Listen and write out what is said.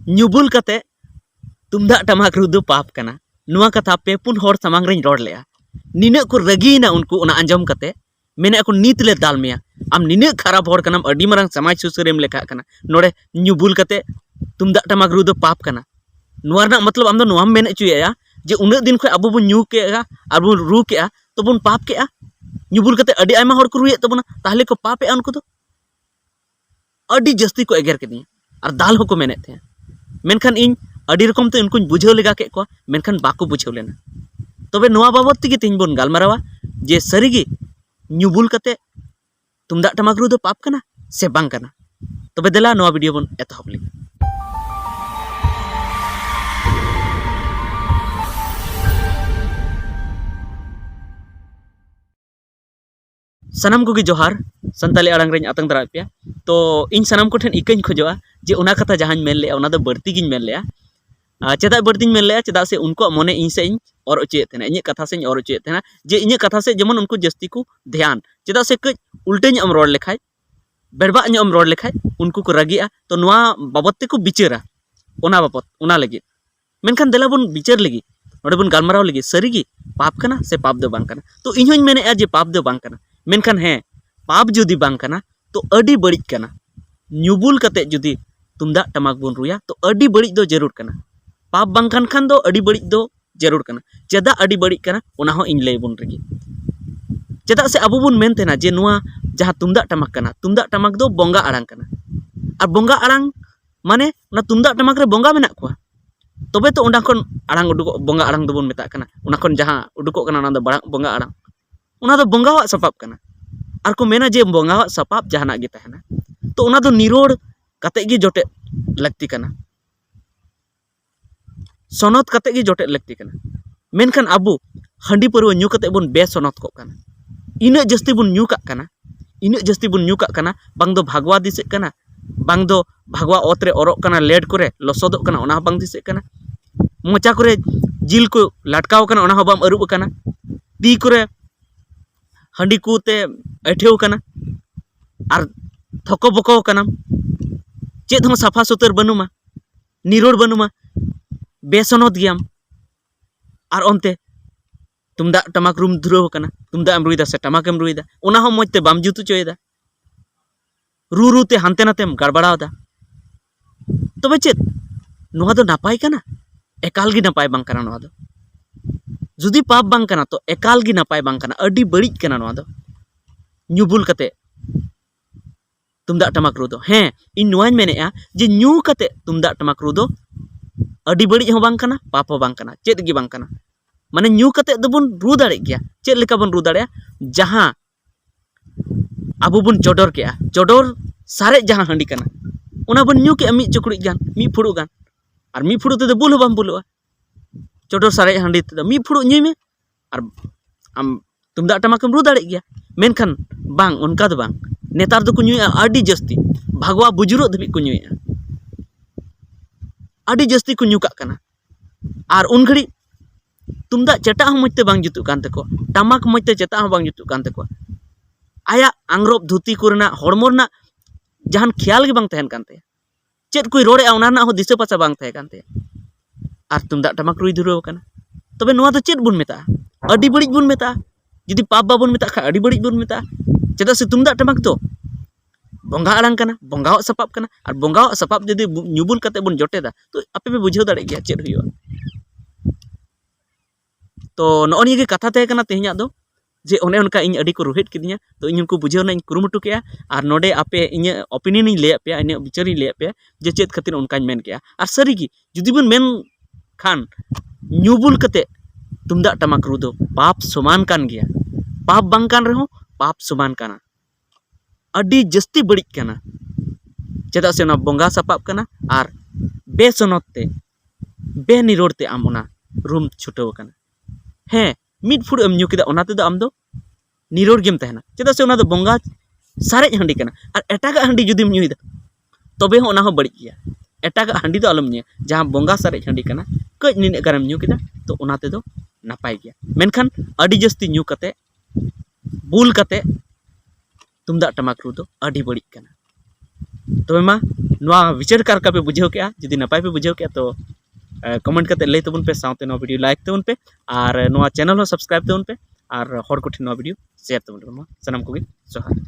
ᱧᱩᱵुᱞ kate tumdak tamak ru do पाप kana नुआ कथा पे पुन हर सामांग रें रोड लेया निने को रगीना उनको उना अंजम कते मेने को नीत ले दाल मिया आम निने खराब हर कनम अडी मरंग समाज सुसरेम लेखा कना नोडे ᱧᱩᱵुल कते तुमदा टमाक रू दो पाप कना नुआ रना मतलब आम दो नुआम मेने चुया जे उन्ना दिन खय अबो बन ᱧᱩ केगा आर बन रू केगा तो बन पाप केगा ᱧᱩᱵुल कते अडी आयमा हर को रुये तबना ताहले को पाप ए उनको दो अडी जस्ती को एगर केदी आर दाल होको मेने थे मेनखान इन अडी रकम तो इनको बुझाव लेगा के को मेनखान बाको बुझाव लेना तबे नुआ बाबत तेगे तीन बन गालमारावा जे सरीगी ᱧᱩᱵुल कते तुमदा टमाक रू दो पाप कना से बांग कना तबे देला नुआ वीडियो बन एतहब लेगी सनम को जोहार संताली आड़ांग रें आतंग दरा पे तो इन सनम को ठेन इकन खोजा जे उना कथा जहां मेन ले उना दो बढ़ती गिन मेन ले चेदा बढ़ती मेन ले चेदा से उनको मने इन से और उचे थे इन कथा से और उचे थे जे इन कथा से जेमन उनको जस्ती को ध्यान चेदा से कज उल्टे अम रोड लेखाय बेड़बा अम रोड लेखाय उनको को रगिया तो नुआ बाबत को बिचारा उना बाबत उना लगी मेनखान देला बन बिचार लगी नोडे बन गालमाराव लगी सरीगी पाप कना से पाप दो बांग कना तो इन होñ मेने जे पाप दो बांग कना मेनखान हे पाप जुदी बांग कना तो अडी बड़ी कना ᱧᱩᱵुल कते जुदी तुमदा टमाक बन रुया तो अडी बड़ी दो जरूर कना पाप बांग खान दो अडी बड़ी दो जरूर कना चेदा अडी बड़ी कना उना हो इन लय बन रगी चेदा से अबो बन मेन तेना जे नुआ जहां तुमदा टमाक दो बोंगा आड़ांग कना और बोंगा आड़ांग माने ना तुमदा टमाक रे बोंगा मेना को तबे तो ओंडा खन आड़ांग उडुको बोंगा आड़ांग दो बन मेता कना उना खन जहां उडुको कना ना दो बोंगा आड़ांग उना दो बोंगावा सपाप कना आर को मेना जे बोंगावा सपाप जहाना गे तहना तो उना दो निरोड़ कते गे जोटे लगती कना सनत कते गे जोटे लगती कना मेनखान अबो हंडी परवा न्यू कते बन बे सनत को कना इना जस्ती बन न्यू का कना इना जस्ती बन न्यू का कना बांग दो भागवा दिसे कना बांग दो भागवा ओतरे ओरक कना लेड करे लसोदक कना उना बांग दिसे कना मोचा करे जिल को लटकाव कना उना बाम अरुब कना ती करे हंडी कुते अठेव कना और थको बको कना चेद हम साफा सुतर बनुमा निरोड़ बनुमा बेसनत गयाम और ओनते तुमदा टमाक रूम धुराव कना तुमदा एम रुइदा से टमाक एम रुइदा उना हो मजते बाम जुतु चोयदा रू रू ते हानते नातेम गड़बड़ावदा तबे चेद नुआ दो नापाय कना एकाल गी नापाय बांग कना नुआ दो जुदी पाप बांग कना तो एकाल गी नापाय बांग कना अडी बड़ी कना नुआ दो ᱧᱩᱵुल कते तुमदा टमाक रू दो हे इन नुआñ मेनेआ जे ᱧᱩ कते तुमदा टमाक रू दो अडी बड़ी हो बांग कना पाप हो बांग कना चेद गी बांग कना माने ᱧᱩ कते दो बन रू दाड़े गया चेद लेका बन रू दाड़े जहां अबो बन चोडोर के चोडोर सारे जहां हंडी कना उना बन ᱧᱩ के मी चुकड़ी गान मी फुड़ू गान और मी फुड़ू ते बुल बाम बुलुआ चोडोर सारे हंडी ते मी फुड़ू ᱧᱩᱭ में और आम तुमदा टमाकम रू दाड़े गया मेनखान बांग उनका दो बांग नेतार दो को ᱧᱩᱭᱟ अडी जस्ती भागवा बुजुर्ग धबी को ᱧᱩᱭᱟ अडी जस्ती को ᱧᱩ कना और उन घड़ी तुमदा चटा हम मजते बांग जुतु कान तको टमाक मजते चटा हम बांग जुतु कान तको आया आंग्रोब धुती कोरना हड़मोरना जहान ख्याल के बांग तहन कानते चेद कोई रोड़े ओना ना हो दिसे पासा बांग तहे कानते और तुमदा टमाक रुई धुराव कना तबे नुआ दो चेद बुन मेता अडी बड़ी बुन मेता जुदी पाप बाबन मेता खा अडी बड़ी बुन मेता चेदा से तुमदा टमाक तो बोंगा आड़ांग कना बोंगाव सपाप कना और बोंगाव सपाप जुदी ᱧᱩᱵुल कते बन जोटेदा तो आपे पे बुझाव दाड़े गया चेद हुआ तो नॉन ये कथा तहे कना तेहना दो जे ओने उनका इन अडी को रोहित किदिया तो इन उनको बुझाव ना इन कुरुमुटु केया और नोडे आपे इन ओपिनियन इन ले पे इन विचार ले पे जे चेद खातिर उनका मेन केया और सरीगी जुदी बन मेन खान ᱧᱩᱵुल कते तुमदा टमाक रू दो पाप समान कान गया पाप बांग कान रहो पाप समान काना अडी जस्ती बड़ी कना चेदा से बोंगा सपाप कना और बेसनत ते बेनिरोड़ ते आम ओना रूम छुटाव कना हे मिड फुड़ एम ᱧᱩ केदा ओना ते दो आम दो निरोड़ गेम तहना चेदा से ओना दो बोंगा सारे हंडी कना और एटागा हंडी जुदीम ᱧᱩᱭदा तबे हो ओना हो बड़ी गया एटागा हंडी दो आलम ᱧᱩᱭᱟ जहां बोंगा सारे हंडी कना कज निने गारम ᱧᱩ केदा तो ओना ते दो नापाय गया मेनखान अडी जस्ती ᱧᱩ कते बुल कते तुमदा टमाक रू दो अडी बड़ी कना तबे मा नोआ विचार कार का पे बुझाव के जुदी नपाय पे बुझाव के तो कमेंट करते लय तबन पे साउते नोआ वीडियो लाइक तबन पे और नोआ चैनल हो सब्सक्राइब तबन पे और हर को ठेन नोआ वीडियो शेयर तबन पे मा सनम को जोहार।